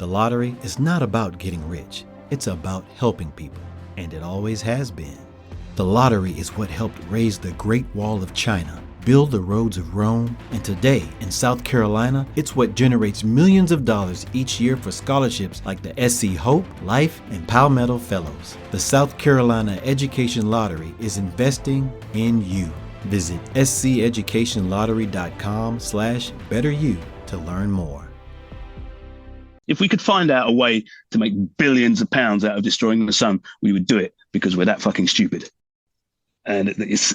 The lottery is not about getting rich. It's about helping people, and it always has been. The lottery is what helped raise the Great Wall of China, build the roads of Rome, and today in South Carolina, it's what generates millions of dollars each year for scholarships like the SC Hope, Life, and Palmetto Fellows. The South Carolina Education Lottery is investing in you. Visit sceducationlottery.com/betteryou to learn more. If we could find out a way to make billions of pounds out of destroying the sun, we would do it because we're that fucking stupid. And it's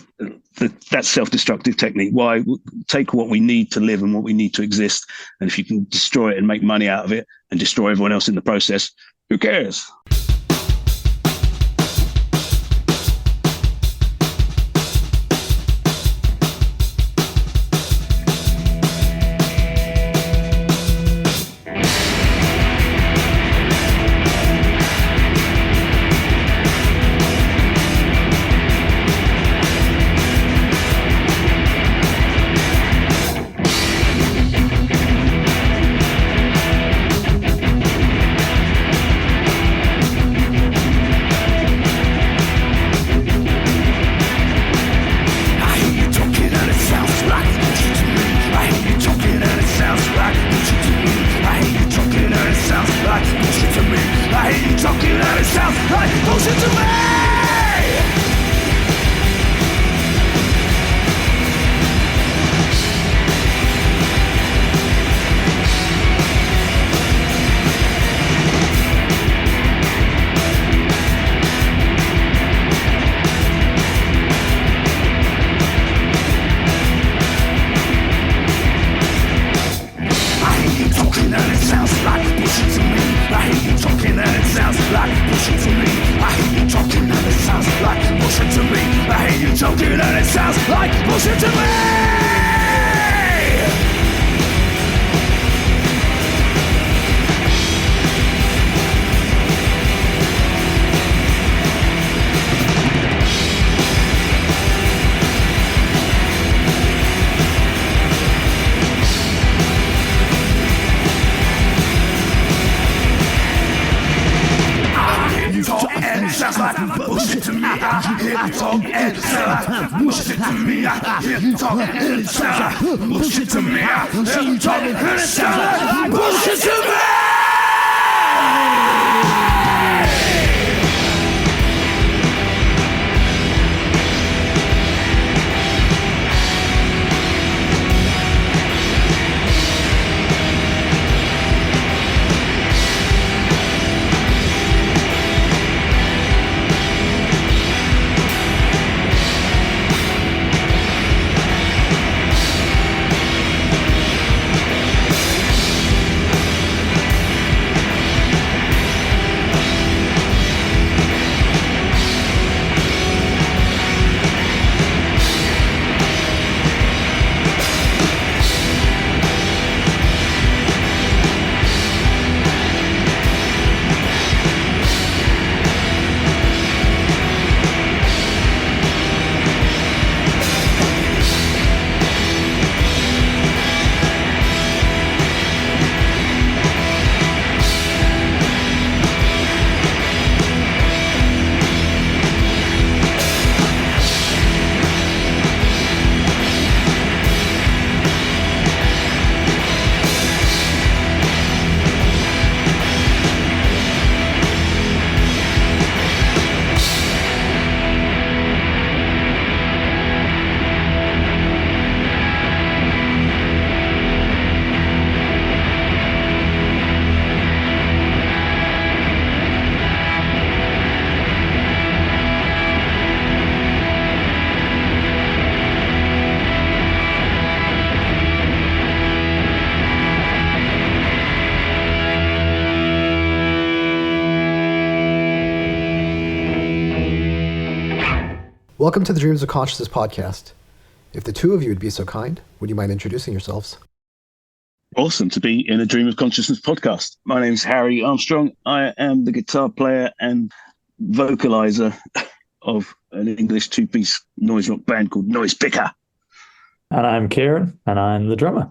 that self-destructive technique. Why take what we need to live and what we need to exist, and if you can destroy it and make money out of it and destroy everyone else in the process, who cares? Welcome to the Dreams of Consciousness podcast. If the two of you would be so kind, would you mind introducing yourselves? Awesome to be in a Dream of Consciousness podcast. My name's Harry Armstrong. I am the guitar player and vocalizer of an English two-piece noise rock band called Noisepicker. And I'm Kieran, and I'm the drummer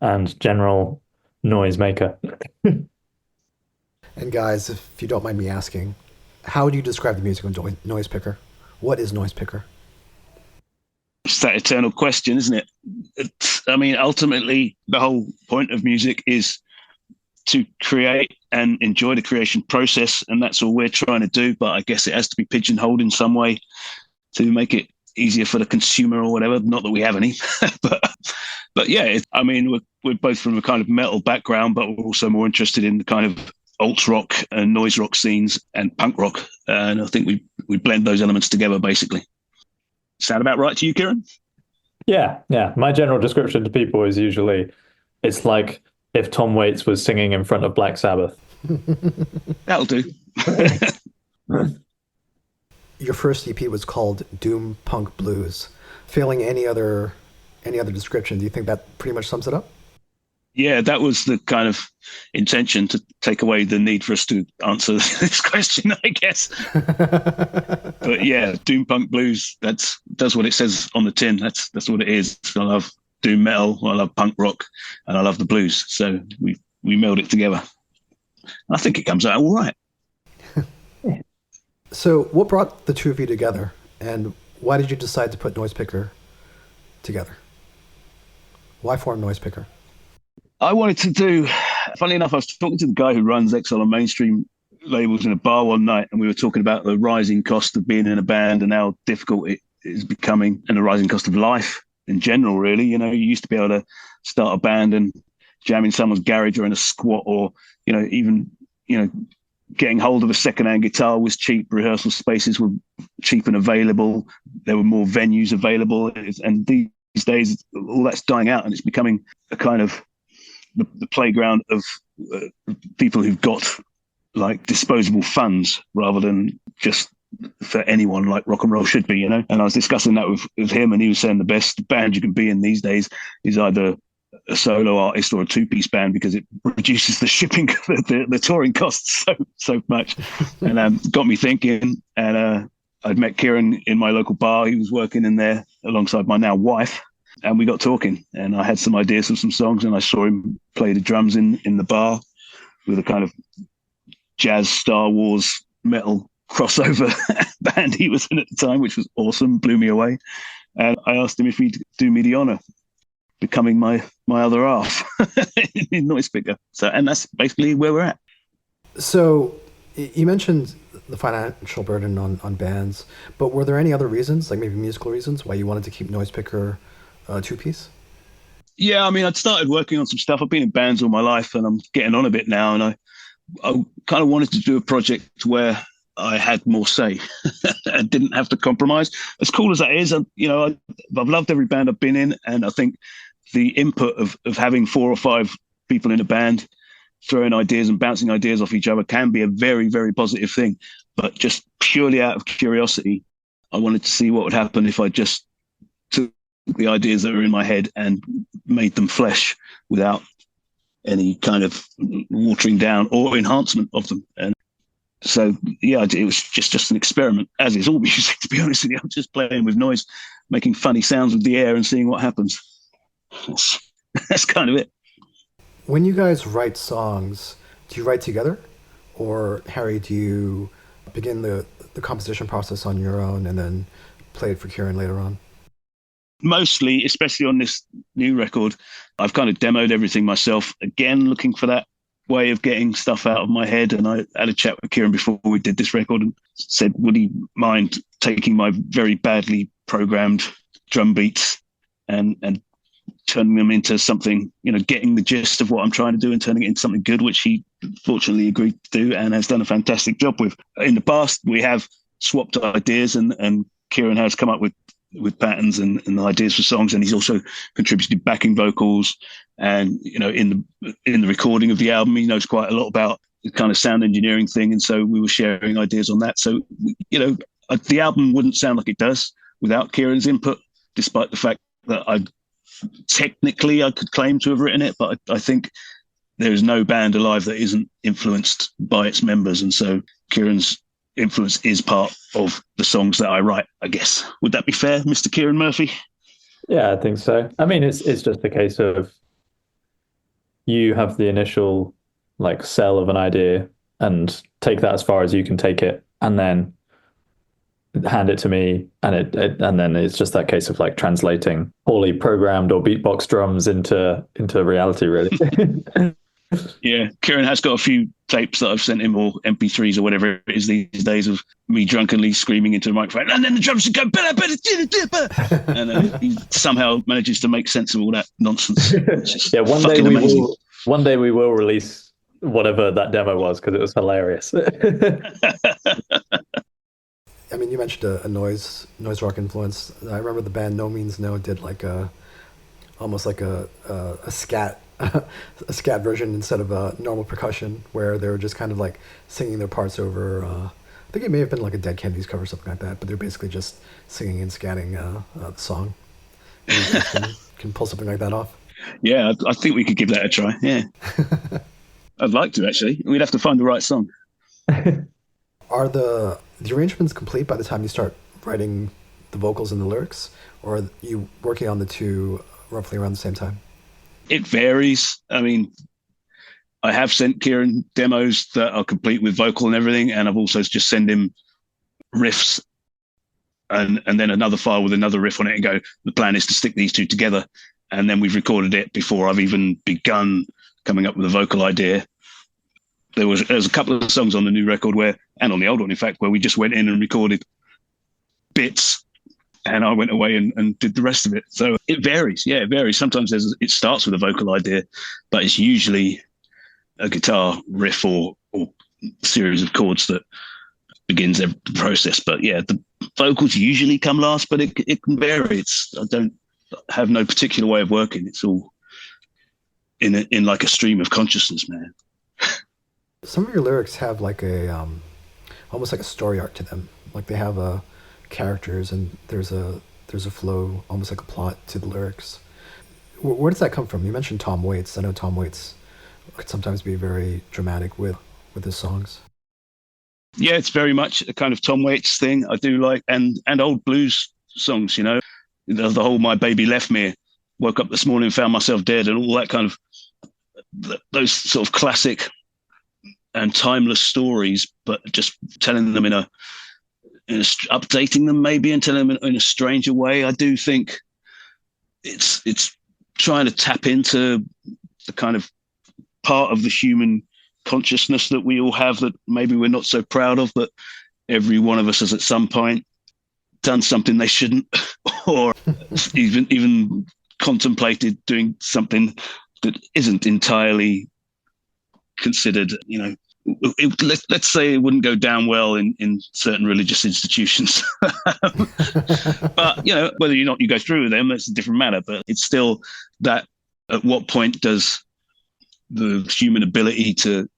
and general noise maker. And guys, if you don't mind me asking, how would you describe the music of Noisepicker? What is Noisepicker? It's that eternal question, isn't it? Ultimately, the whole point of music is to create and enjoy the creation process, and that's all we're trying to do. But I guess it has to be pigeonholed in some way to make it easier for the consumer or whatever. Not that we have any, but yeah, we're both from a kind of metal background, but we're also more interested in the kind of alt rock and noise rock scenes and punk rock, and I think we blend those elements together basically. Sound about right to you, Kieran? Yeah. My general description to people is usually, it's like if Tom Waits was singing in front of Black Sabbath. That'll do. Your first EP was called Doom Punk Blues. Failing any other description, do you think that pretty much sums it up? Yeah, that was the kind of intention, to take away the need for us to answer this question, I guess. But yeah, Doom Punk Blues, that's what it says on the tin. That's what it is. I love doom metal, I love punk rock, and I love the blues. So we meld it together. I think it comes out all right. So what brought the two of you together, and why did you decide to put Noisepicker together? Why form Noisepicker? I wanted to do, funny enough, I was talking to the guy who runs Exile and Mainstream labels in a bar one night, and we were talking about the rising cost of being in a band and how difficult it is becoming, and the rising cost of life in general, really. You used to be able to start a band and jam in someone's garage or in a squat, or, even getting hold of a second-hand guitar was cheap. Rehearsal spaces were cheap and available. There were more venues available. And these days, all that's dying out, and it's becoming a kind of the playground of people who've got like disposable funds rather than just for anyone, like rock and roll should be, And I was discussing that with him, and he was saying the best band you can be in these days is either a solo artist or a two-piece band, because it reduces the shipping, the touring costs so much. And got me thinking. And I'd met Kieran in my local bar. He was working in there alongside my now wife. And we got talking, and I had some ideas of some songs, and I saw him play the drums in the bar with a kind of jazz Star Wars metal crossover band he was in at the time, which was awesome, blew me away. And I asked him if he'd do me the honor becoming my other half in Noisepicker. And that's basically where we're at. So you mentioned the financial burden on bands, but were there any other reasons, like maybe musical reasons, why you wanted to keep Noisepicker two-piece? Yeah, I'd started working on some stuff. I've been in bands all my life, and I'm getting on a bit now, and I kind of wanted to do a project where I had more say and didn't have to compromise. As cool as that is, I've loved every band I've been in, and I think the input of having 4 or 5 people in a band throwing ideas and bouncing ideas off each other can be a very, very positive thing. But just purely out of curiosity, I wanted to see what would happen if I just took the ideas that were in my head and made them flesh without any kind of watering down or enhancement of them. And so, yeah, it was just an experiment, as is all music, to be honest with you. I'm just playing with noise, making funny sounds with the air and seeing what happens. That's kind of it. When you guys write songs, do you write together? Or, Harry, do you begin the composition process on your own and then play it for Kieran later on? Mostly, especially on this new record, I've kind of demoed everything myself. Again, looking for that way of getting stuff out of my head. And I had a chat with Kieran before we did this record and said, would he mind taking my very badly programmed drum beats and turning them into something, getting the gist of what I'm trying to do and turning it into something good, which he fortunately agreed to do and has done a fantastic job with. In the past, we have swapped ideas, and Kieran has come up with patterns and ideas for songs, and he's also contributed backing vocals. And in the recording of the album, he knows quite a lot about the kind of sound engineering thing, and so we were sharing ideas on that. So the album wouldn't sound like it does without Kieran's input, despite the fact that I could claim to have written it, but I think there is no band alive that isn't influenced by its members, and so Kieran's influence is part of the songs that I write, I guess. Would that be fair, Mr. Kieran Murphy? Yeah, I think so. It's just a case of you have the initial sell of an idea, and take that as far as you can take it, and then hand it to me, and and then it's just that case of like translating poorly programmed or beatbox drums into reality, really. Yeah, Kieran has got a few tapes that I've sent him, or MP3s or whatever it is these days, of me drunkenly screaming into the microphone, and then the drums should go, and he somehow manages to make sense of all that nonsense. Yeah, one day we will release whatever that demo was, because it was hilarious. I mean, you mentioned a noise rock influence. I remember the band No Means No did like almost like a scat a scat version instead of a normal percussion, where they were just kind of like singing their parts over. I think it may have been like a Dead Kennedys cover or something like that, but they're basically just singing and scatting the song. And you can pull something like that off. Yeah, I think we could give that a try. Yeah, I'd like to actually. We'd have to find the right song. Are the arrangements complete by the time you start writing the vocals and the lyrics, or are you working on the two roughly around the same time? It varies. I mean, I have sent Kieran demos that are complete with vocal and everything, and I've also just sent him riffs and then another file with another riff on it and go, the plan is to stick these two together. And then we've recorded it before I've even begun coming up with a vocal idea. There's a couple of songs on the new record and on the old one, in fact, where we just went in and recorded bits, and I went away and did the rest of it. So it varies. Yeah, it varies. Sometimes it starts with a vocal idea, but it's usually a guitar riff or series of chords that begins the process. But yeah, the vocals usually come last, but it can vary. I don't have no particular way of working. It's all in like a stream of consciousness, man. Some of your lyrics have like a almost like a story arc to them. Like they have characters, and there's a flow, almost like a plot to the lyrics. Where does that come from? You mentioned Tom Waits. I know Tom Waits could sometimes be very dramatic with his songs. Yeah, it's very much a kind of Tom Waits thing. I do like, and old blues songs, you know, the whole "My Baby Left Me," "Woke Up This Morning, Found Myself Dead," and all that kind of, those sort of classic and timeless stories, but just telling them updating them maybe, and telling them in a stranger way. I do think it's trying to tap into the kind of part of the human consciousness that we all have that maybe we're not so proud of, but every one of us has at some point done something they shouldn't, or even contemplated doing something that isn't entirely considered, you know. Let's say it wouldn't go down well in certain religious institutions. But, you know, whether or not you go through with them, that's a different matter. But it's still that, at what point does the human ability to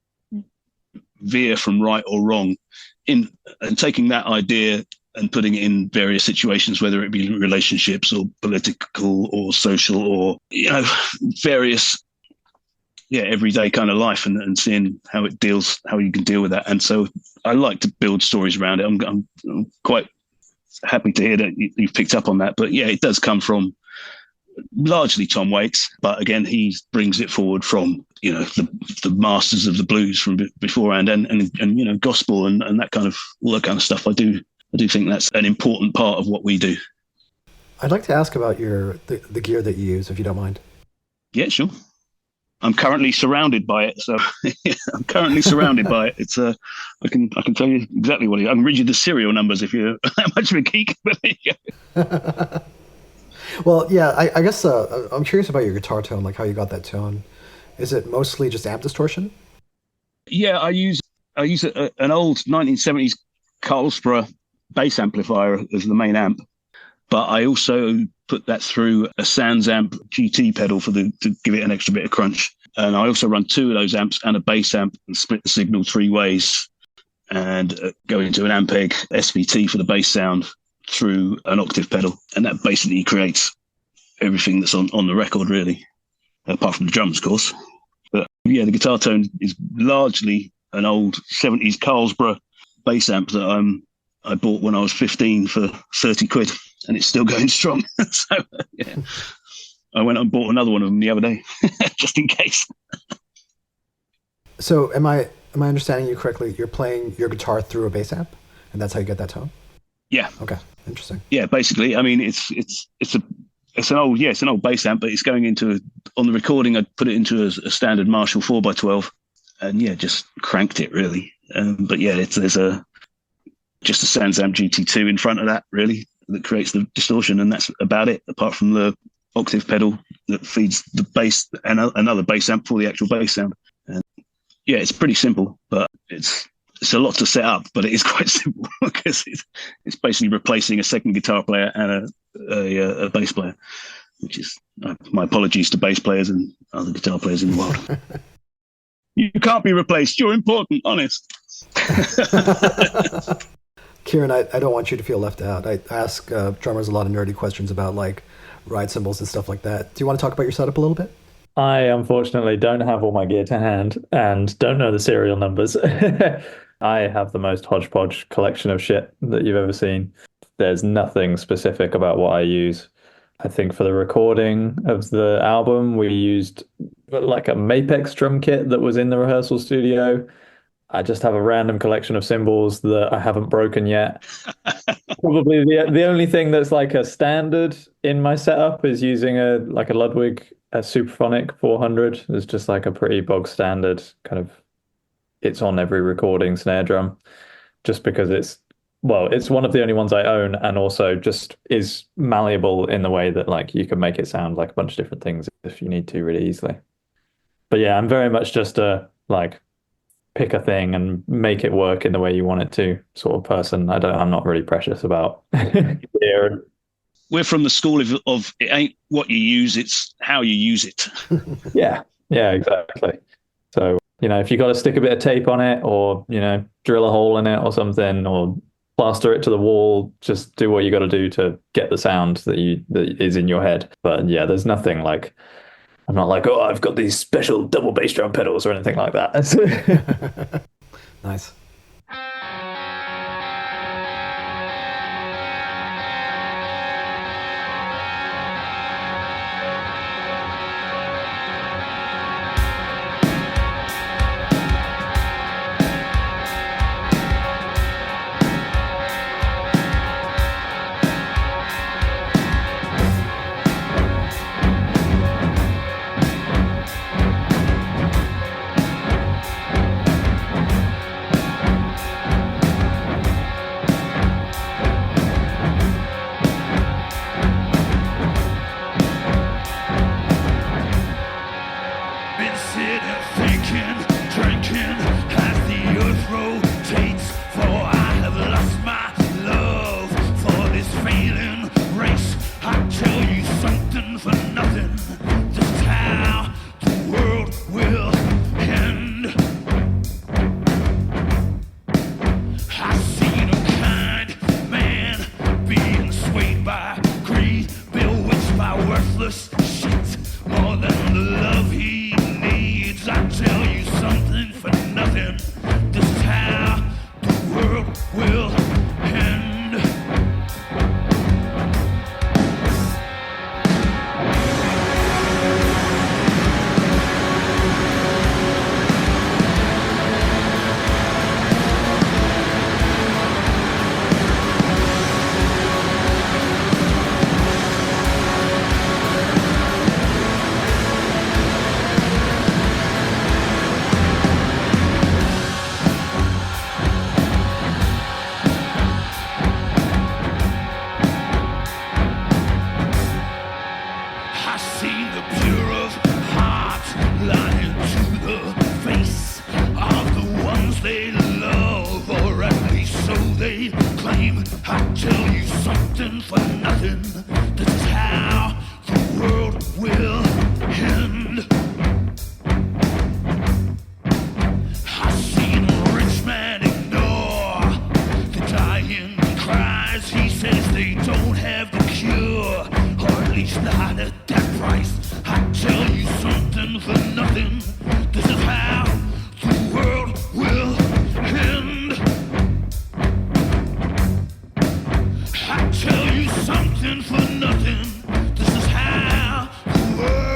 veer from right or wrong and taking that idea and putting it in various situations, whether it be relationships or political or social or, you know, various everyday kind of life, and seeing how you can deal with that. And so I like to build stories around it. I'm quite happy to hear that you've picked up on that. But yeah, it does come from largely Tom Waits, but again, he brings it forward from, you know, the masters of the blues from beforehand, and you know, gospel and that kind of, all that kind of stuff. I do think that's an important part of what we do. I'd like to ask about the gear that you use, if you don't mind. Yeah, sure. I'm currently surrounded by it, so I'm currently surrounded by it. It's I can tell you exactly what it is. I can read you the serial numbers if you're that much of a geek. But there you go. Well, yeah, I guess I'm curious about your guitar tone, like how you got that tone. Is it mostly just amp distortion? Yeah, I use an old 1970s Carlsbad bass amplifier as the main amp, but I also put that through a SansAmp GT pedal to give it an extra bit of crunch. And I also run two of those amps and a bass amp and split the signal three ways, and go into an Ampeg SVT for the bass sound through an octave pedal. And that basically creates everything that's on the record, really, apart from the drums, of course. But yeah, the guitar tone is largely an old 70s Carlsbad bass amp that I bought when I was 15 for 30 quid, and it's still going strong. So yeah, I went and bought another one of them the other day, just in case. So am I am I understanding you correctly? You're playing your guitar through a bass amp, and that's how you get that tone? Yeah. Okay, interesting. Yeah, basically. I mean, it's an old bass amp, but it's going into on the recording. I put it into a standard Marshall 4x12, and yeah, just cranked it really. But yeah, there's just a Sansamp GT2 in front of that really that creates the distortion, and that's about it. Apart from the octave pedal that feeds the bass and another bass amp for the actual bass sound. And yeah, it's pretty simple, but it's a lot to set up, but it is quite simple because it's basically replacing a second guitar player and a bass player, which is my apologies to bass players and other guitar players in the world. You can't be replaced. You're important, honest. Kieran, I don't want you to feel left out. I ask drummers a lot of nerdy questions about like ride cymbals and stuff like that. Do you want to talk about your setup a little bit? I unfortunately don't have all my gear to hand and don't know the serial numbers. I have the most hodgepodge collection of shit that you've ever seen. There's nothing specific about what I use. I think for the recording of the album, we used like a Mapex drum kit that was in the rehearsal studio. I just have a random collection of cymbals that I haven't broken yet. Probably the only thing that's like a standard in my setup is using a Ludwig Superphonic 400. It's just like a pretty bog standard kind of, it's on every recording snare drum, just because it's one of the only ones I own, and also just is malleable in the way that like you can make it sound like a bunch of different things if you need to really easily. But yeah, I'm very much just a like pick a thing and make it work in the way you want it to sort of person. I'm not really precious about gear. We're from the school of it ain't what you use, it's how you use it. Yeah, exactly. So, if you got to stick a bit of tape on it or, drill a hole in it or something or plaster it to the wall, just do what you got to do to get the sound that is in your head. But yeah, there's nothing like, I'm not like, oh, I've got these special double bass drum pedals or anything like that. Nice. Tell you something for nothing. This is how the world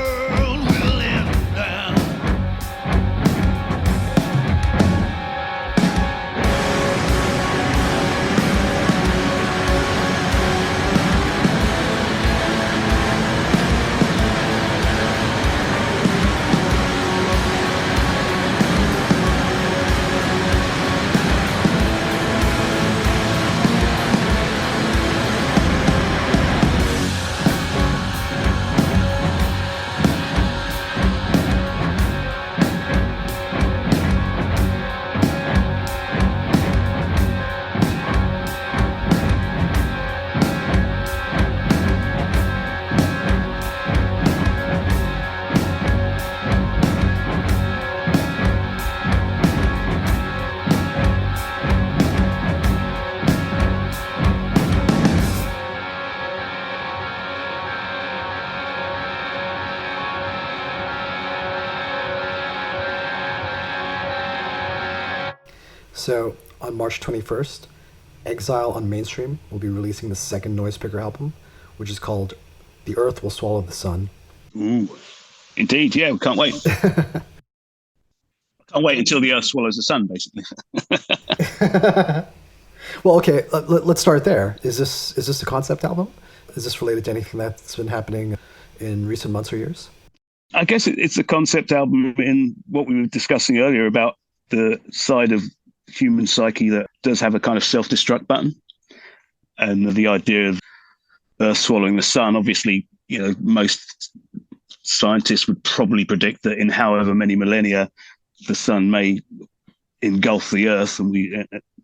So on March 21st, Exile on Mainstream will be releasing the second Noisepicker album, which is called The Earth Will Swallow the Sun. Ooh, indeed. Yeah, we can't wait. Can't wait until the Earth swallows the sun, basically. Well, okay, let's start there. Is this a concept album? Is this related to anything that's been happening in recent months or years? I guess it's a concept album in what we were discussing earlier about the side of human psyche that does have a kind of self-destruct button. And the idea of Earth swallowing the sun, obviously, most scientists would probably predict that in however many millennia, the sun may engulf the Earth,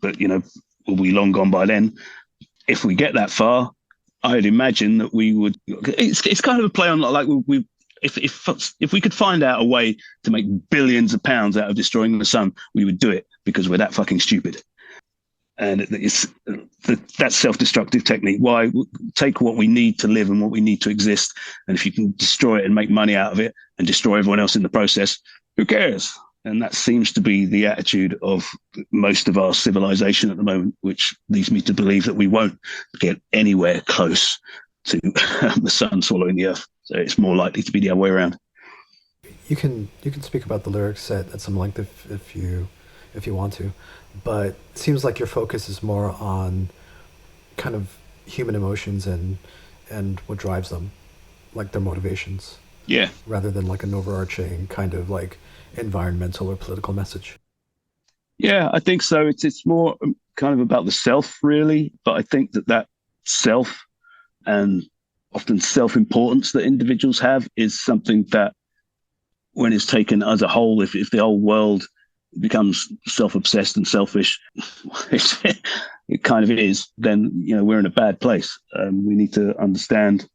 but will be long gone by then. If we get that far, I'd imagine that we would. It's kind of a play on like if we could find out a way to make billions of pounds out of destroying the sun, we would do it because we're that fucking stupid. And it's that self-destructive technique. Why take what we need to live and what we need to exist, and if you can destroy it and make money out of it and destroy everyone else in the process, who cares? And that seems to be the attitude of most of our civilization at the moment, which leads me to believe that we won't get anywhere close to the sun swallowing the earth. So it's more likely to be the other way around. You can speak about the lyrics at some length if you want to, but it seems like your focus is more on kind of human emotions and what drives them, like their motivations. Yeah. Rather than like an overarching kind of like environmental or political message. Yeah, I think so. It's more kind of about the self, really. But I think that self and often self-importance that individuals have is something that, when it's taken as a whole, if the whole world becomes self-obsessed and selfish, it kind of is, then we're in a bad place. We need to understand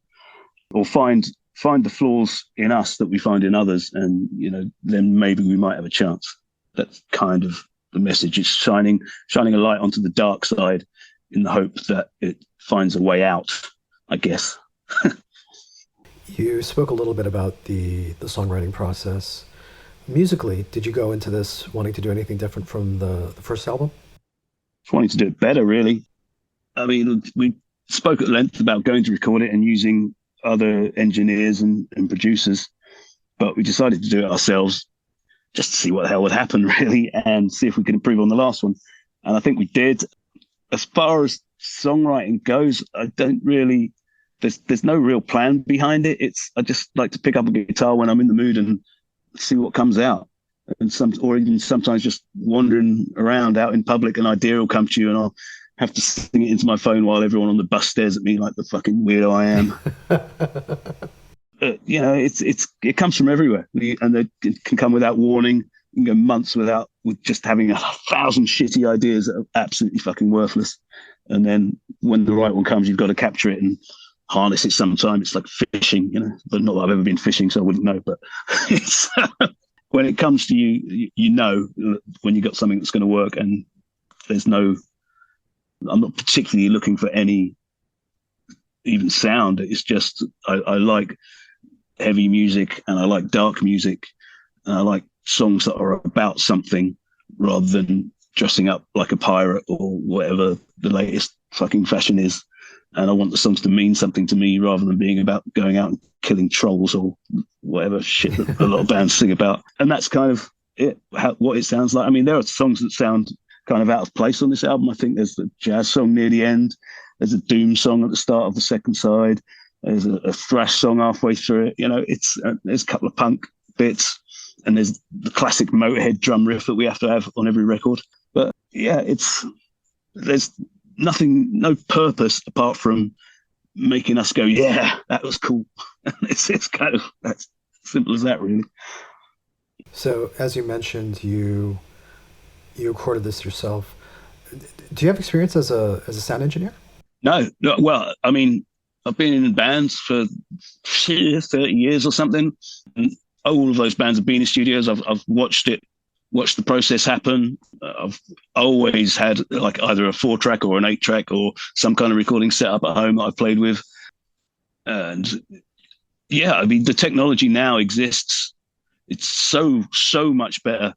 or find the flaws in us that we find in others, and then maybe we might have a chance. That's kind of the message. It's shining a light onto the dark side in the hope that it finds a way out, I guess. You spoke a little bit about the songwriting process. Musically, did you go into this wanting to do anything different from the first album? Just wanting to do it better, really. I mean, we spoke at length about going to record it and using other engineers and producers, but we decided to do it ourselves just to see what the hell would happen, really, and see if we could improve on the last one. And I think we did. As far as songwriting goes, I don't really, there's no real plan behind it. I just like to pick up a guitar when I'm in the mood and see what comes out. And even sometimes just wandering around out in public, an idea will come to you and I'll have to sing it into my phone while everyone on the bus stares at me like the fucking weirdo I am. It comes from everywhere, and it can come without warning. You can go months with just having 1,000 shitty ideas that are absolutely fucking worthless. And then when the right one comes, you've got to capture it and harness it sometime. It's like fishing, but not that I've ever been fishing, so I wouldn't know. But it's, when it comes to you when you got something that's going to work, and I'm not particularly looking for any even sound. It's just I like heavy music and I like dark music and I like songs that are about something rather than dressing up like a pirate or whatever the latest fucking fashion is. And I want the songs to mean something to me rather than being about going out and killing trolls or whatever shit that a lot of bands sing about. And that's kind of it, what it sounds like. I mean, there are songs that sound kind of out of place on this album. I think there's the jazz song near the end. There's a doom song at the start of the second side. There's a thrash song halfway through it. There's a couple of punk bits, and there's the classic Motorhead drum riff that we have to have on every record. But yeah, there's no purpose apart from making us go, yeah, that was cool. It's kind of that's simple as that, really. So, as you mentioned, you recorded this yourself. Do you have experience as a sound engineer? No. Well, I mean, I've been in bands for 30 years or something. And all of those bands have been in studios. I've watched the process happen. I've always had like either a 4-track or an 8-track or some kind of recording setup at home that I've played with. And yeah, I mean, the technology now exists. It's so much better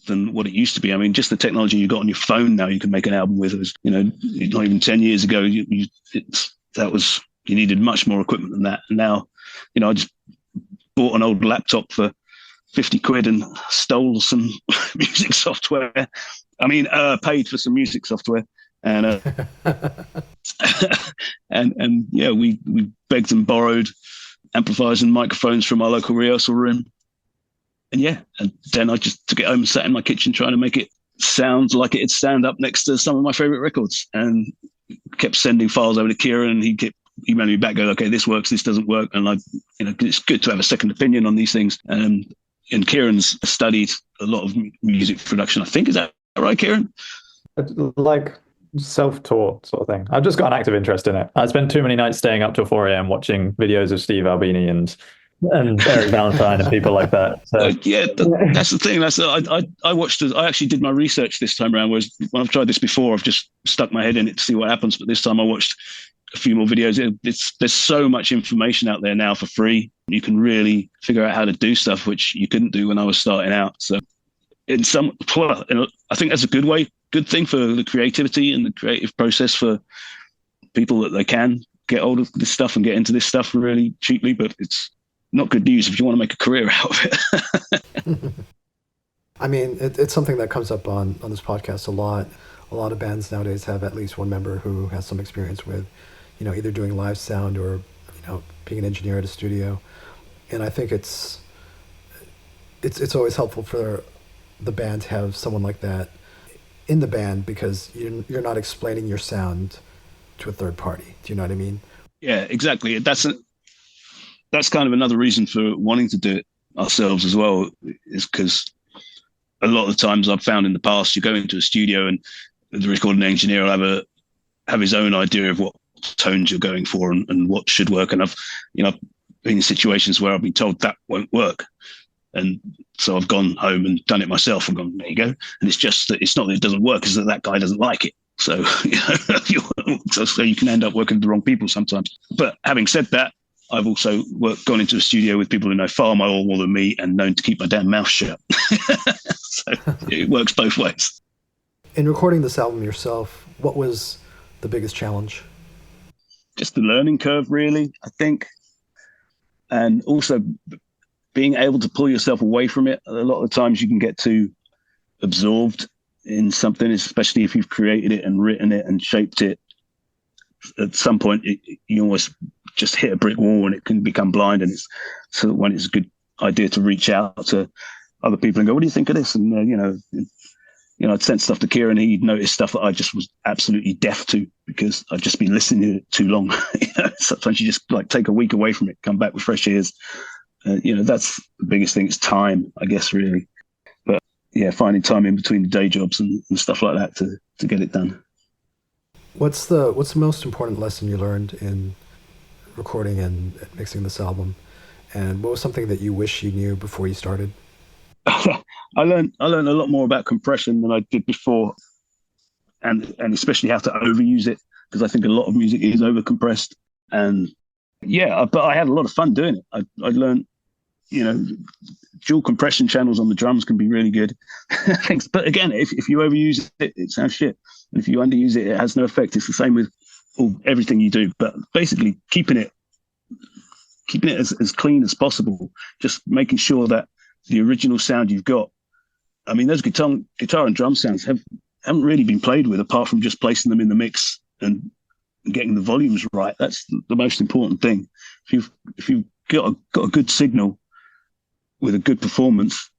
than what it used to be. I mean, just the technology you got on your phone now, you can make an album with. It was, not even 10 years ago, you needed much more equipment than that. And now, I just bought an old laptop for 50 quid and stole some music software. Paid for some music software. And we begged and borrowed amplifiers and microphones from our local rehearsal room. And then I just took it home and sat in my kitchen trying to make it sound like it'd stand up next to some of my favorite records, and kept sending files over to Kieran, and he kept emailing me back, going, okay, this works, this doesn't work. And it's good to have a second opinion on these things. And Kieran's studied a lot of music production, I think. Is that right, Kieran? Like self-taught sort of thing. I've just got an active interest in it. I spent too many nights staying up till 4 a.m. watching videos of Steve Albini and Eric Valentine and people like that. So. That's the thing. I watched it. I actually did my research this time around, whereas when I've tried this before, I've just stuck my head in it to see what happens. But this time I watched a few more videos. There's so much information out there now for free. You can really figure out how to do stuff, which you couldn't do when I was starting out. So I think that's a good thing for the creativity and the creative process for people, that they can get hold of this stuff and get into this stuff really cheaply, but it's not good news if you want to make a career out of it. I mean, it's something that comes up on this podcast a lot. A lot of bands nowadays have at least one member who has some experience with, either doing live sound or, being an engineer at a studio. And I think it's always helpful for the band to have someone like that in the band, because you're not explaining your sound to a third party. Do you know what I mean? Yeah, exactly. That's kind of another reason for wanting to do it ourselves as well, is because a lot of the times I've found in the past, you go into a studio and the recording engineer will have his own idea of what tones you're going for and what should work. And I've been in situations where I've been told that won't work. And so I've gone home and done it myself and gone, there you go. And it's just that it's not that it doesn't work, it's that guy doesn't like it. So, so you can end up working with the wrong people sometimes. But having said that, I've also gone into a studio with people who know far more than me and known to keep my damn mouth shut. So it works both ways. In recording this album yourself, what was the biggest challenge? Just the learning curve, really, I think. And also being able to pull yourself away from it. A lot of the times you can get too absorbed in something, especially if you've created it and written it and shaped it. At some point, you almost just hit a brick wall and it can become blind. And it's a good idea to reach out to other people and go, what do you think of this? And, I'd sent stuff to Kieran. He'd noticed stuff that I just was absolutely deaf to because I'd just been listening to it too long. Sometimes you just take a week away from it, come back with fresh ears. That's the biggest thing. It's time, I guess, really. But yeah, finding time in between the day jobs and stuff like that to get it done. What's the most important lesson you learned in recording and mixing this album? And what was something that you wish you knew before you started? I learned a lot more about compression than I did before, and especially how to overuse it, because I think a lot of music is overcompressed. And but I had a lot of fun doing it. I learned, dual compression channels on the drums can be really good. Thanks. But again, if you overuse it, it sounds shit. And if you underuse it, it has no effect. It's the same with everything you do. But basically keeping it as clean as possible, just making sure that the original sound you've got, I mean, those guitar and drum sounds haven't really been played with, apart from just placing them in the mix and getting the volumes right. That's the most important thing. If you've got a good signal with a good performance,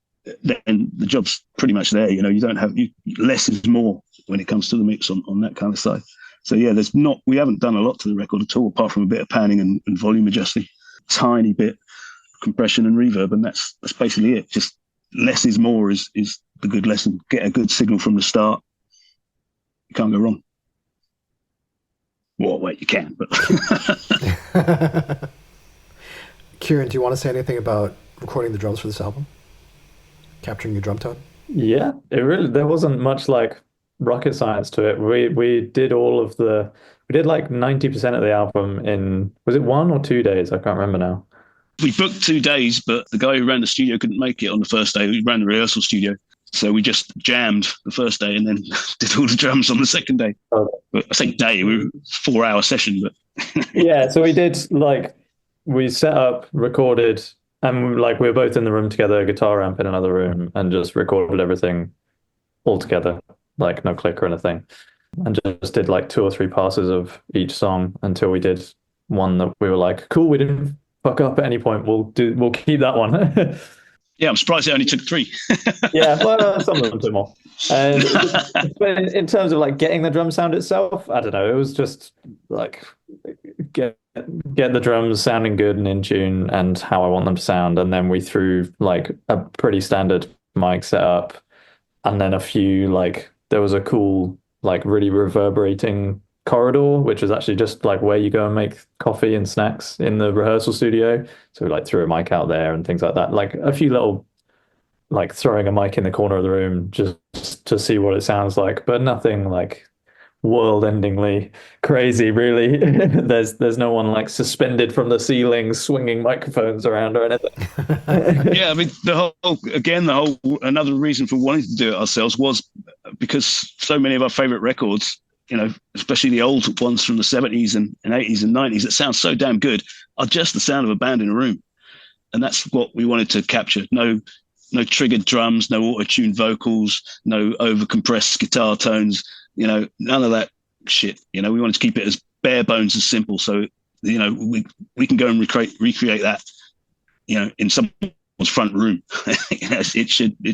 then the job's pretty much there. You don't have less is more when it comes to the mix on that kind of side. So yeah, we haven't done a lot to the record at all, apart from a bit of panning and volume adjusting, tiny bit compression and reverb, and that's basically it. Just less is more is the good lesson. Get a good signal from the start. You can't go wrong. Well, wait, you can, but Kieran, do you want to say anything about recording the drums for this album? Capturing your drum tone? Yeah, there wasn't much rocket science to it. We did we did 90% of the album in, was it 1 or 2 days? I can't remember now. We booked 2 days, but the guy who ran the studio couldn't make it on the first day. He ran the rehearsal studio. So we just jammed the first day and then did all the drums on the second day. Oh. But I think we were a 4-hour session, but Yeah, so we did we set up, recorded, and like we were both in the room together, guitar amp in another room, and just recorded everything all together, like no click or anything, and just did like 2 or 3 passes of each song until we did one that we were like, cool, we didn't fuck up at any point. We'll keep that one. yeah, I'm surprised it only took 3. Yeah, well, some of them took more. And but in terms of like getting the drum sound itself, I don't know. It was just like get the drums sounding good and in tune and how I want them to sound. And then we threw like a pretty standard mic setup, and then a few there was a cool really reverberating corridor, which was actually just like where you go and make coffee and snacks in the rehearsal studio. So we threw a mic out there and things like that. Like a few little throwing a mic in the corner of the room just to see what it sounds like, but nothing world-endingly crazy, really. There's no one suspended from the ceiling swinging microphones around or anything. Yeah, I mean another reason for wanting to do it ourselves was because so many of our favorite records, especially the old ones from the 70s and 80s and 90s that sound so damn good, are just the sound of a band in a room. And that's what we wanted to capture. No triggered drums, no auto-tuned vocals, no over-compressed guitar tones, none of that shit. We wanted to keep it as bare bones as simple. So, we can go and recreate that, in someone's front room. You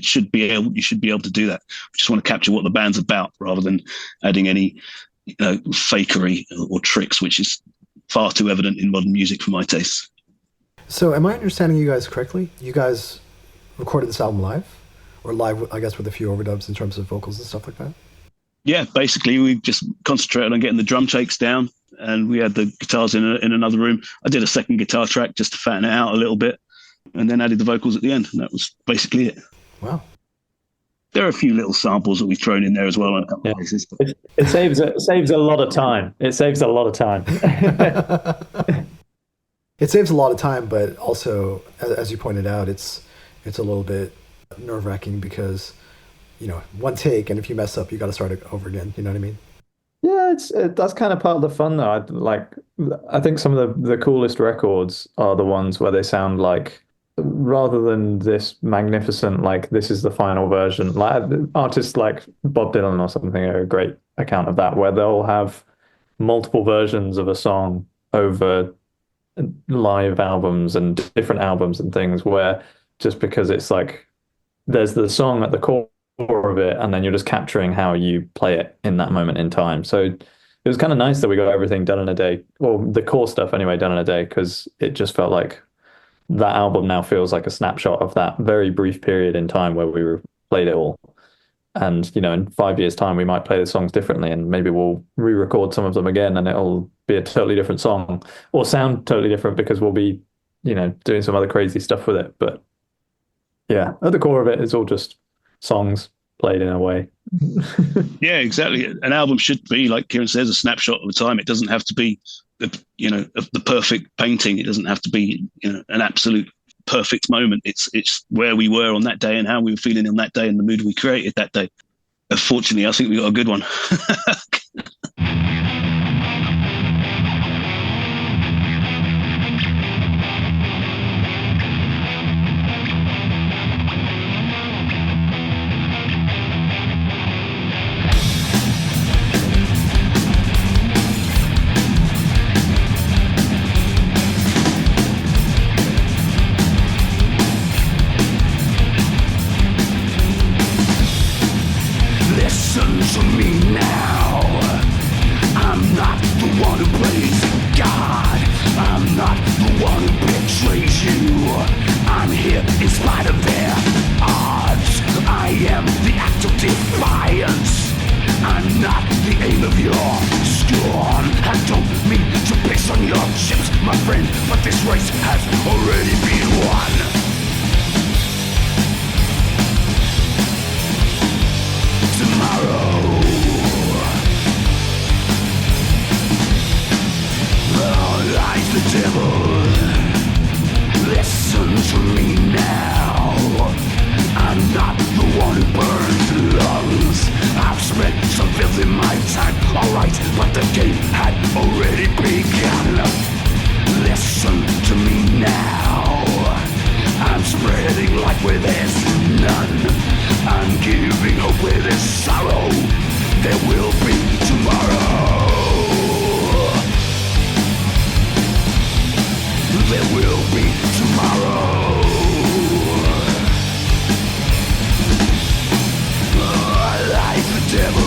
should be able to do that. We just want to capture what the band's about rather than adding any, fakery or tricks, which is far too evident in modern music for my taste. So am I understanding you guys correctly? You guys recorded this album live? Or live, I guess, with a few overdubs in terms of vocals and stuff like that? Yeah, basically we just concentrated on getting the drum takes down, and we had the guitars in another room. I did a second guitar track just to fatten it out a little bit, and then added the vocals at the end, and that was basically it. Wow. There are a few little samples that we've thrown in there as well on a couple of places. It saves a lot of time. It saves a lot of time. It saves a lot of time, but also, as you pointed out, it's a little bit nerve-wracking because, one take, and if you mess up, you got to start it over again. You know what I mean? Yeah, that's kind of part of the fun, though. I think some of the coolest records are the ones where they sound rather than this magnificent, this is the final version. Artists like Bob Dylan or something are a great account of that, where they'll have multiple versions of a song over live albums and different albums and things, where just because it's there's the song at the core of it, and then you're just capturing how you play it in that moment in time. So it was kind of nice that we got everything done in a day, well, the core stuff anyway, done in a day, because it just felt like that album now feels like a snapshot of that very brief period in time where we played it all. And, in 5 years' time, we might play the songs differently, and maybe we'll re-record some of them again, and it'll be a totally different song or sound totally different because we'll be, doing some other crazy stuff with it. But yeah, at the core of it, it's all just songs played in a way. Yeah, exactly. An album should be, like Kieran says, a snapshot of the time. It doesn't have to be, the perfect painting. It doesn't have to be, an absolute perfect moment. It's where we were on that day and how we were feeling on that day and the mood we created that day. Fortunately, I think we got a good one. To me now, I'm not the one who plays God. I'm not the one who betrays you. I'm here in spite of their odds. I am the act of defiance. I'm not the aim of your scorn. I don't mean to piss on your chips, my friend, but this race has already been won. Tomorrow lies the devil. Listen to me now. I'm not the one who burns. spent some filthy my time. Alright, but the game had already begun. Listen to me now. I'm spreading light where there's none. I'm giving hope where there's sorrow. There will be tomorrow. There will be tomorrow. Like the devil.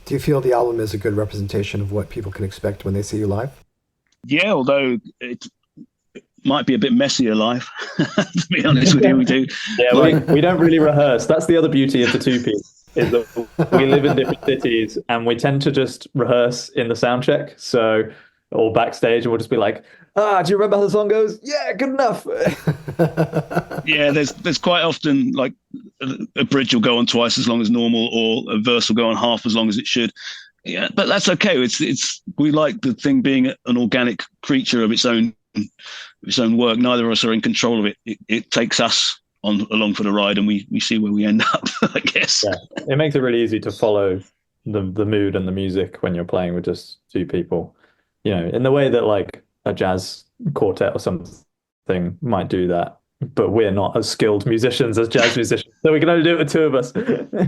Do you feel the album is a good representation of what people can expect when they see you live? Yeah, although it might be a bit messier live, to be honest with you, we do. Yeah, we don't really rehearse. That's the other beauty of the two-piece, is that we live in different cities and we tend to just rehearse in the sound check. So, or backstage, and we'll just be like, do you remember how the song goes? Yeah, good enough. Yeah, there's quite often like a bridge will go on twice as long as normal, or a verse will go on half as long as it should. Yeah, but that's okay. It's we like the thing being an organic creature of its own work. Neither of us are in control of it. It takes us along for the ride, and we see where we end up, I guess. Yeah, it makes it really easy to follow the mood and the music when you're playing with just two people. You know, in the way that like a jazz quartet or something might do that, but we're not as skilled musicians as jazz musicians, so we can only do it with two of us.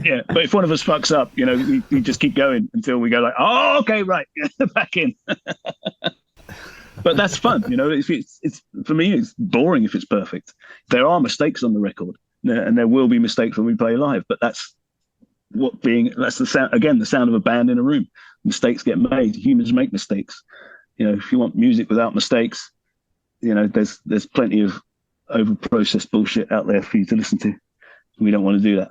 Yeah, but if one of us fucks up, you know, we just keep going until we go like, oh, okay, right, back in. But that's fun, you know. If it's for me, it's boring if it's perfect. There are mistakes on the record, and there will be mistakes when we play live. But that's the sound. Again, the sound of a band in a room. Mistakes get made. Humans make mistakes. You know, if you want music without mistakes, you know, there's plenty of over-processed bullshit out there for you to listen to. We don't want to do that.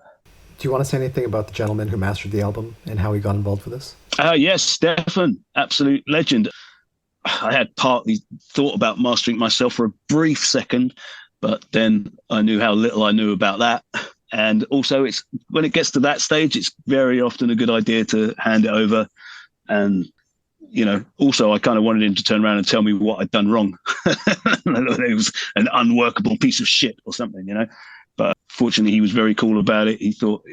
Do you want to say anything about the gentleman who mastered the album and how he got involved with this? Yes, Stefan, absolute legend. I had partly thought about mastering it myself for a brief second, but then I knew how little I knew about that. And also, it's when it gets to that stage, it's very often a good idea to hand it over. And, you know, also I kind of wanted him to turn around and tell me what I'd done wrong. It was an unworkable piece of shit or something, you know. But fortunately, he was very cool about it. He told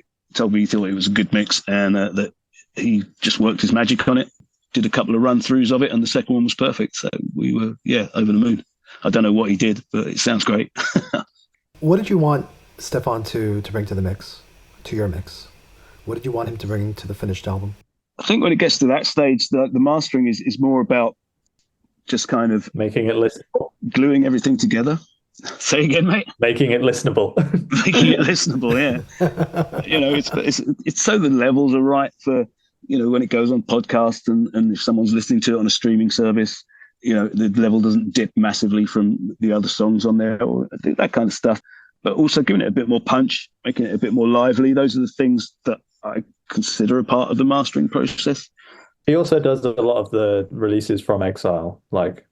me he thought it was a good mix, and that he just worked his magic on it. Did a couple of run-throughs of it, and the second one was perfect. So we were, over the moon. I don't know what he did, but it sounds great. What did you want Stefan to bring to the mix, to your mix? What did you want him to bring to the finished album? I think when it gets to that stage, the mastering is more about just kind of making it listenable, gluing everything together. Say again, mate. Making it listenable. Making it listenable, yeah. You know, it's so the levels are right for, you know, when it goes on podcast and if someone's listening to it on a streaming service, you know, the level doesn't dip massively from the other songs on there, or that kind of stuff. But also giving it a bit more punch, making it a bit more lively. Those are the things that I consider a part of the mastering process. He also does a lot of the releases from Exile.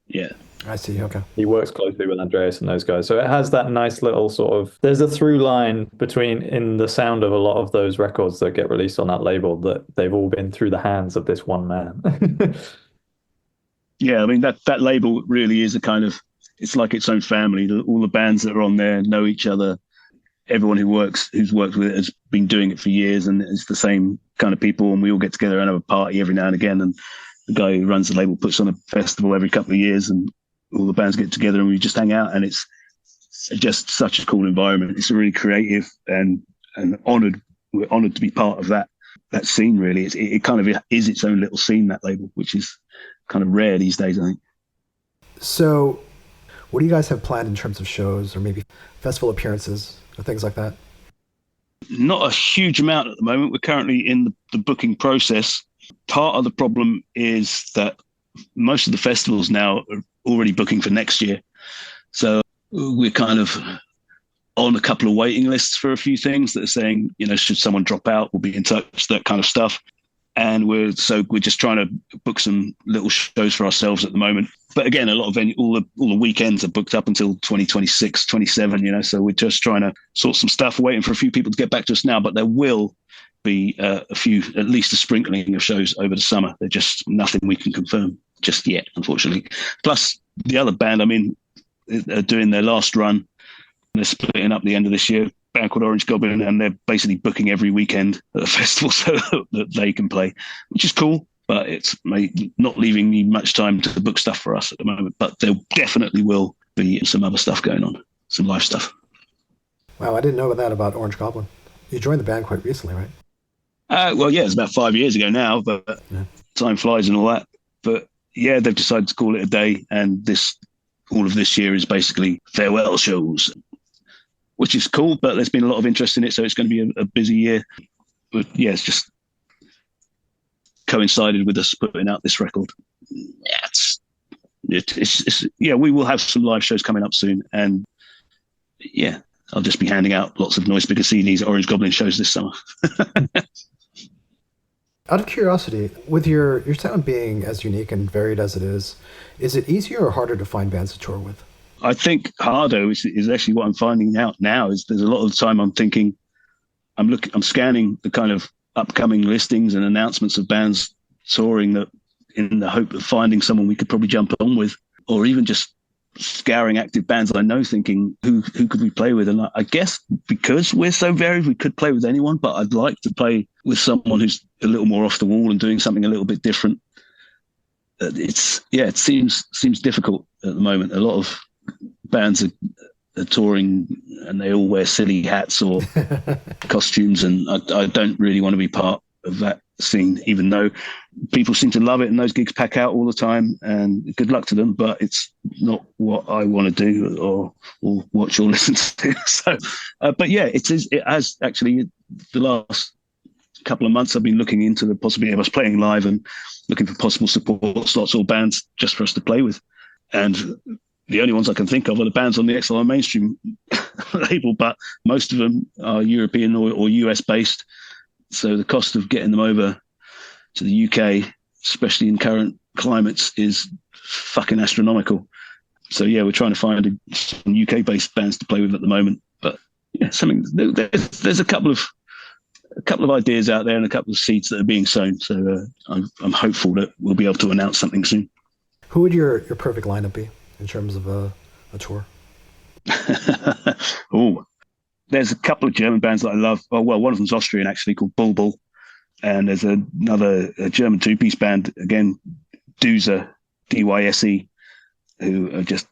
Yeah. I see, okay. He works closely with Andreas and those guys. So it has that nice little sort of, there's a through line in the sound of a lot of those records that get released on that label, that they've all been through the hands of this one man. Yeah, I mean, that label really is a kind of, it's like its own family. All the bands that are on there know each other. Everyone who's worked with it has been doing it for years, and it's the same kind of people, and we all get together and have a party every now and again. And the guy who runs the label puts on a festival every couple of years, and all the bands get together and we just hang out, and it's just such a cool environment. It's really creative and honoured. We're honoured to be part of that scene. Really, it kind of is its own little scene, that label, which is kind of rare these days, I think. So, what do you guys have planned in terms of shows or maybe festival appearances or things like that? Not a huge amount at the moment. We're currently in the booking process. Part of the problem is that most of the festivals now are already booking for next year. So we're kind of on a couple of waiting lists for a few things that are saying, should someone drop out, we'll be in touch, that kind of stuff. And we're just trying to book some little shows for ourselves at the moment. But again, a lot of all the weekends are booked up until 2026, 27, so we're just trying to sort some stuff, waiting for a few people to get back to us now. But there will be at least a sprinkling of shows over the summer. They're just nothing we can confirm just yet, unfortunately. Plus, the other band are doing their last run. They're splitting up the end of this year. Band called Orange Goblin, and they're basically booking every weekend at the festival so that they can play, which is cool, but it's not leaving me much time to book stuff for us at the moment. But there definitely will be some other stuff going on, some live stuff. Wow, I didn't know that about Orange Goblin. You joined the band quite recently, right? Well, yeah, it's about 5 years ago now, but time flies and all that. But yeah, they've decided to call it a day, and all of this year is basically farewell shows, which is cool, but there's been a lot of interest in it, so it's going to be a busy year. But yeah, it's just coincided with us putting out this record. Yeah, we will have some live shows coming up soon, and yeah, I'll just be handing out lots of Noisepicker CDs at Orange Goblin shows this summer. Out of curiosity, with your sound being as unique and varied as it is it easier or harder to find bands to tour with? I think harder is actually what I'm finding out now. Is there's a lot of the time I'm thinking, I'm scanning the kind of upcoming listings and announcements of bands touring, that in the hope of finding someone we could probably jump on with, or even just scouring active bands I know, thinking who could we play with. And I guess because we're so varied, we could play with anyone, but I'd like to play with someone who's a little more off the wall and doing something a little bit different. It seems difficult at the moment. A lot of bands are touring and they all wear silly hats or costumes, and I don't really want to be part of that scene, even though people seem to love it and those gigs pack out all the time, and good luck to them, but it's not what I want to do or watch or listen to. So but yeah, it has actually, the last couple of months I've been looking into the possibility of us playing live and looking for possible support slots or bands just for us to play with. And the only ones I can think of are the bands on the XLR Mainstream label, but most of them are European or US based. So the cost of getting them over to the UK, especially in current climates, is fucking astronomical. So yeah, we're trying to find some UK based bands to play with at the moment. But yeah, there's a couple of ideas out there and a couple of seeds that are being sown. So I'm hopeful that we'll be able to announce something soon. Who would your perfect lineup be in terms of a tour? Oh, there's a couple of German bands that I love. Oh, well, one of them's Austrian, actually, called Bulbul. And there's a German two-piece band, again, Dyse, DYSE, who are just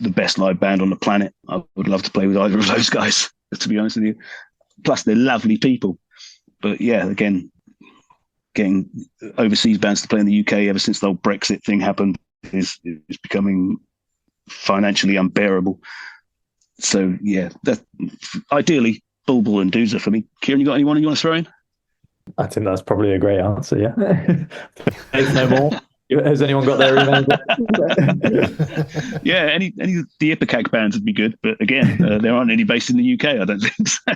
the best live band on the planet. I would love to play with either of those guys, to be honest with you. Plus, they're lovely people. But yeah, again, getting overseas bands to play in the UK ever since the whole Brexit thing happened is becoming financially unbearable. So yeah, that ideally Bulbul and Dyse for me. Kieran, you got anyone you want to throw in? I think that's probably a great answer. Yeah. There's no more. Has anyone got their email? Yeah, any of the Ipecac bands would be good, but again, there aren't any based in the UK. I don't think so.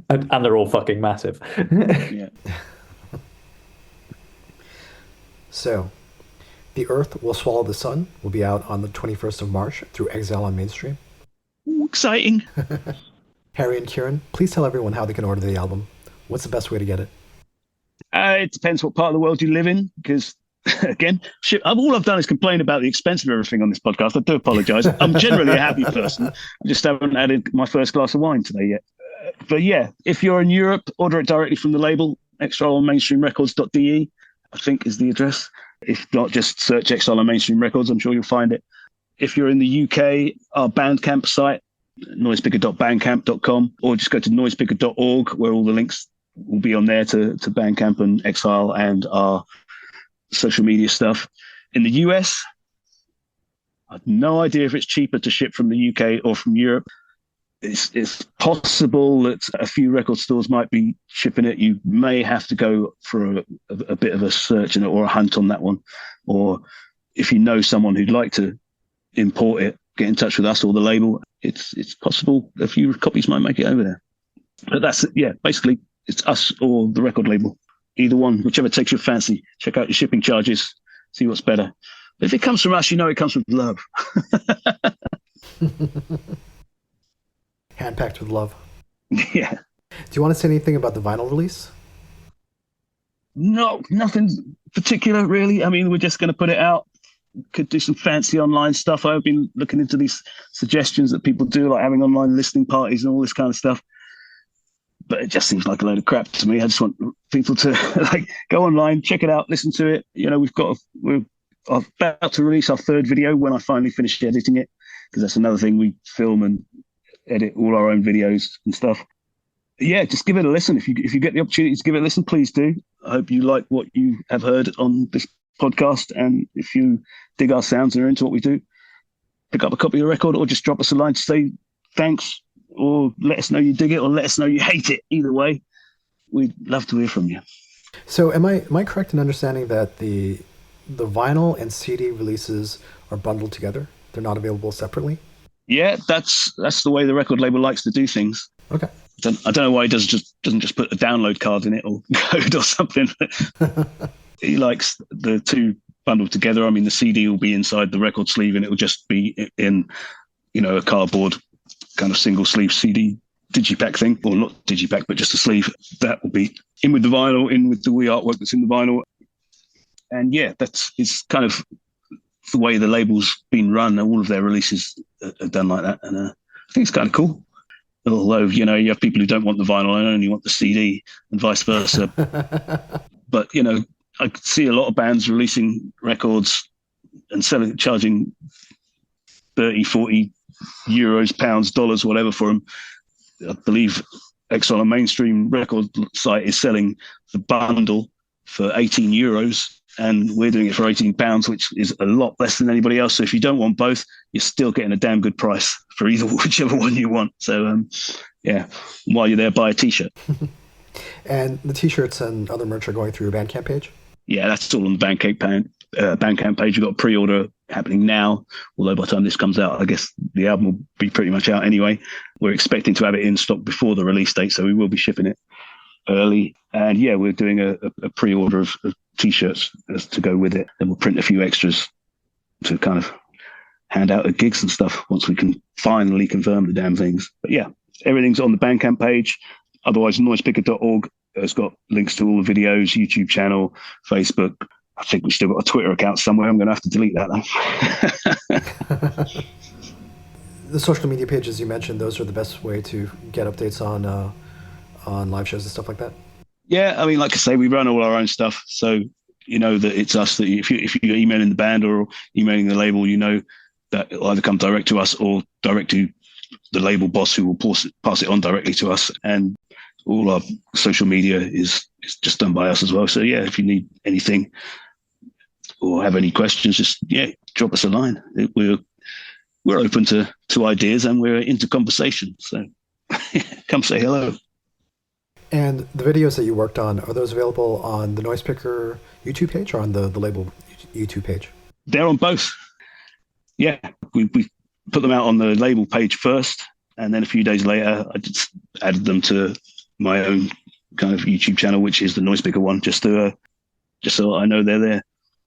and they're all fucking massive. Yeah. So, The Earth Will Swallow the Sun will be out on the 21st of March through Exile on Mainstream. Ooh, exciting. Harry and Kieran, please tell everyone how they can order the album. What's the best way to get it? It depends what part of the world you live in, because again, all I've done is complain about the expense of everything on this podcast. I do apologise. I'm generally a happy person. I just haven't had my first glass of wine today yet. But yeah, if you're in Europe, order it directly from the label, Exile on mainstreamrecords.de, I think is the address. If not, just search Exile on Mainstream Records. I'm sure you'll find it. If you're in the UK, our Bandcamp site, noisepicker.bandcamp.com, or just go to noisepicker.org, where all the links will be on there to Bandcamp and Exile and our social media stuff. In the US, I've no idea if it's cheaper to ship from the UK or from Europe. It's possible that a few record stores might be shipping it. You may have to go for a bit of a search or a hunt on that one. Or if you know someone who'd like to import it, get in touch with us or the label. It's possible a few copies might make it over there. But that's, basically it's us or the record label. Either one, whichever takes your fancy. Check out your shipping charges, see what's better. But if it comes from us, you know it comes with love. Hand-packed with love. Yeah. Do you want to say anything about the vinyl release? No, nothing particular, really. I mean, we're just going to put it out. Could do some fancy online stuff. I've been looking into these suggestions that people do, like having online listening parties and all this kind of stuff. But it just seems like a load of crap to me. I just want people to go online, check it out, listen to it. You know, we're about to release our third video when I finally finish editing it, because that's another thing. We film and edit all our own videos and stuff. Yeah, just give it a listen. If you get the opportunity to give it a listen, please do. I hope you like what you have heard on this podcast, and if you dig our sounds and are into what we do, pick up a copy of the record or just drop us a line to say thanks, or let us know you dig it, or let us know you hate it. Either way, we'd love to hear from you. So am I correct in understanding that the vinyl and CD releases are bundled together? They're not available separately? Yeah, that's the way the record label likes to do things. Okay. I don't know why he doesn't just put a download card in it or code or something. He likes the two bundled together. I mean, the CD will be inside the record sleeve, and it will just be in, a cardboard kind of single sleeve CD digipack thing, or not digipack, but just a sleeve. That will be in with the vinyl, in with the wee artwork that's in the vinyl. And yeah, it's kind of the way the label's been run. All of their releases are done like that, and I think it's kind of cool. Although, you have people who don't want the vinyl and only want the CD, and vice versa. But, I could see a lot of bands releasing records and charging 30, 40 euros, pounds, dollars, whatever for them. I believe Exile on Mainstream record site is selling the bundle for 18 euros, and we're doing it for 18 pounds, which is a lot less than anybody else. So if you don't want both, you're still getting a damn good price for whichever one you want. So, while you're there, buy a T-shirt. And the T-shirts and other merch are going through your Bandcamp page? Yeah, that's all on the Bandcamp page. We've got a pre-order happening now, although by the time this comes out, I guess the album will be pretty much out anyway. We're expecting to have it in stock before the release date, so we will be shipping it early. And yeah, we're doing a pre-order of T-shirts to go with it, and we'll print a few extras to kind of hand out at gigs and stuff once we can finally confirm the damn things. But yeah, everything's on the Bandcamp page. Otherwise, noisepicker.org has got links to all the videos, YouTube channel, Facebook. I think we've still got a Twitter account somewhere. I'm going to have to delete that though. The social media pages you mentioned, those are the best way to get updates on live shows and stuff like that? Yeah, I mean, like I say, we run all our own stuff. So you know that it's us that if you're emailing the band or emailing the label, you know that it'll either come direct to us or direct to the label boss, who will pass it on directly to us. And all our social media is just done by us as well. So yeah, if you need anything or have any questions, just drop us a line. We're open to ideas, and we're into conversation. So come say hello. And the videos that you worked on, are those available on the Noisepicker YouTube page or on the label YouTube page? They're on both. Yeah, we put them out on the label page first, and then a few days later, I just added them to my own kind of YouTube channel, which is the Noisepicker one, just so I know they're there.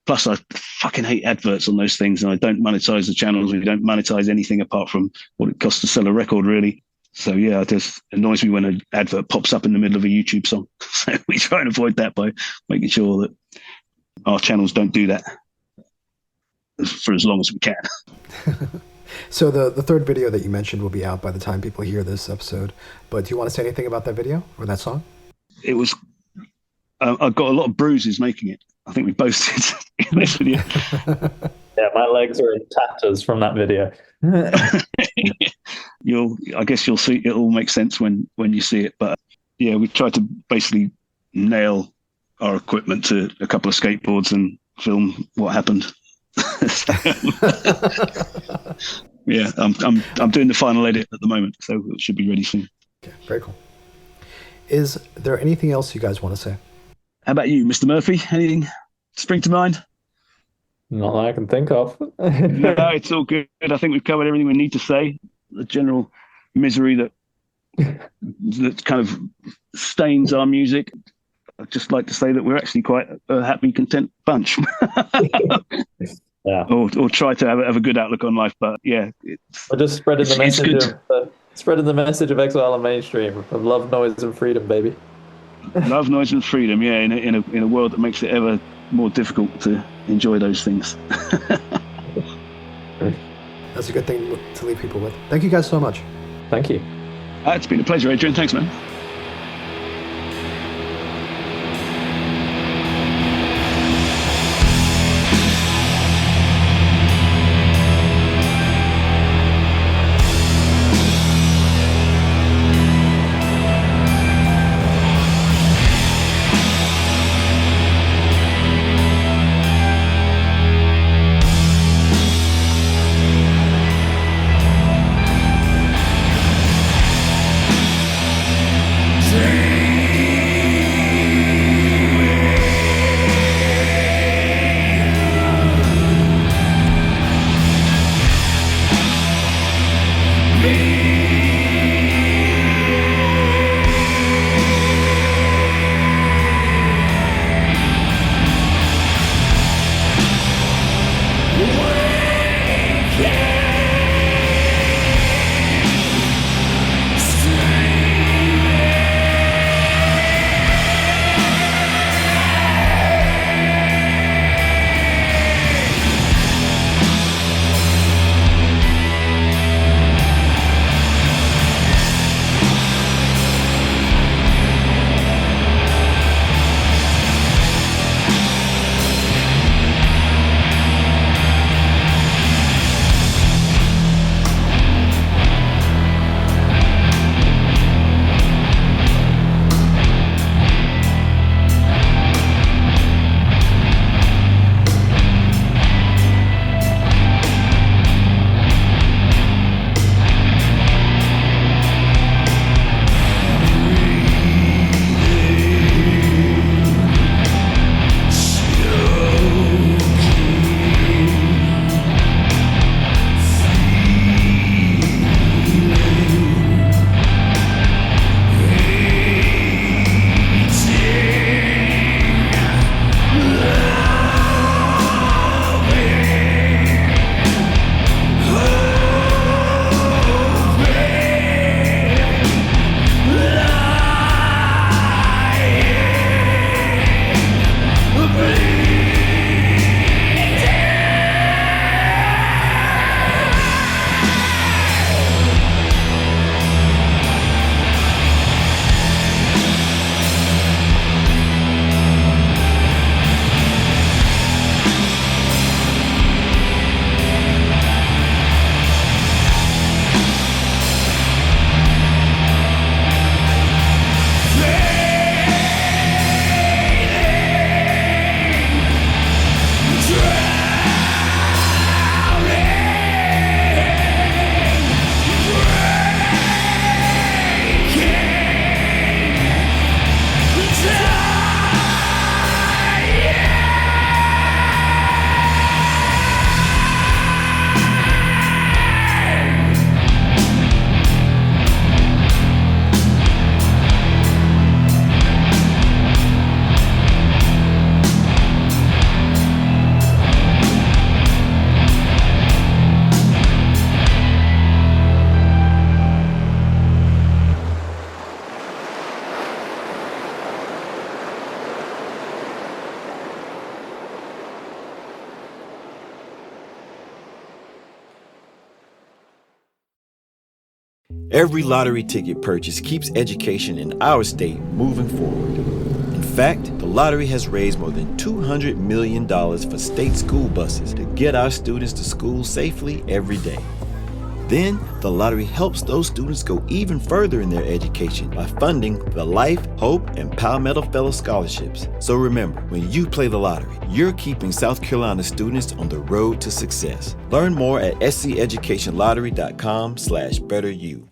Plus, I fucking hate adverts on those things, and I don't monetize the channels. We don't monetize anything apart from what it costs to sell a record, really. So yeah, it just annoys me when an advert pops up in the middle of a YouTube song. So we try and avoid that by making sure that our channels don't do that for as long as we can. So the third video that you mentioned will be out by the time people hear this episode. But do you want to say anything about that video or that song? It was I've got a lot of bruises making it. I think we both did in this video. Yeah, my legs are in tatters from that video. I guess you'll see. It all makes sense when you see it. But yeah, we tried to basically nail our equipment to a couple of skateboards and film what happened. Yeah, I'm doing the final edit at the moment, so it should be ready soon. Okay, very cool. Is there anything else you guys want to say? How about you, Mr. Murphy? Anything spring to mind? Not that I can think of. No, it's all good. I think we've covered everything we need to say. The general misery that kind of stains our music. I'd just like to say that we're actually quite a happy, content bunch. Yeah. Or try to have a good outlook on life. But yeah, we're just spreading the message of Exile on Mainstream of love, noise, and freedom, baby. Love, noise, and freedom. Yeah, in a world that makes it ever more difficult to enjoy those things. That's a good thing to leave people with. Thank you guys so much. Thank you. It's been a pleasure, Adrian. Thanks, man. Every lottery ticket purchase keeps education in our state moving forward. In fact, the lottery has raised more than $200 million for state school buses to get our students to school safely every day. Then, the lottery helps those students go even further in their education by funding the Life, Hope, and Palmetto Fellow Scholarships. So remember, when you play the lottery, you're keeping South Carolina students on the road to success. Learn more at sceducationlottery.com/betteryou.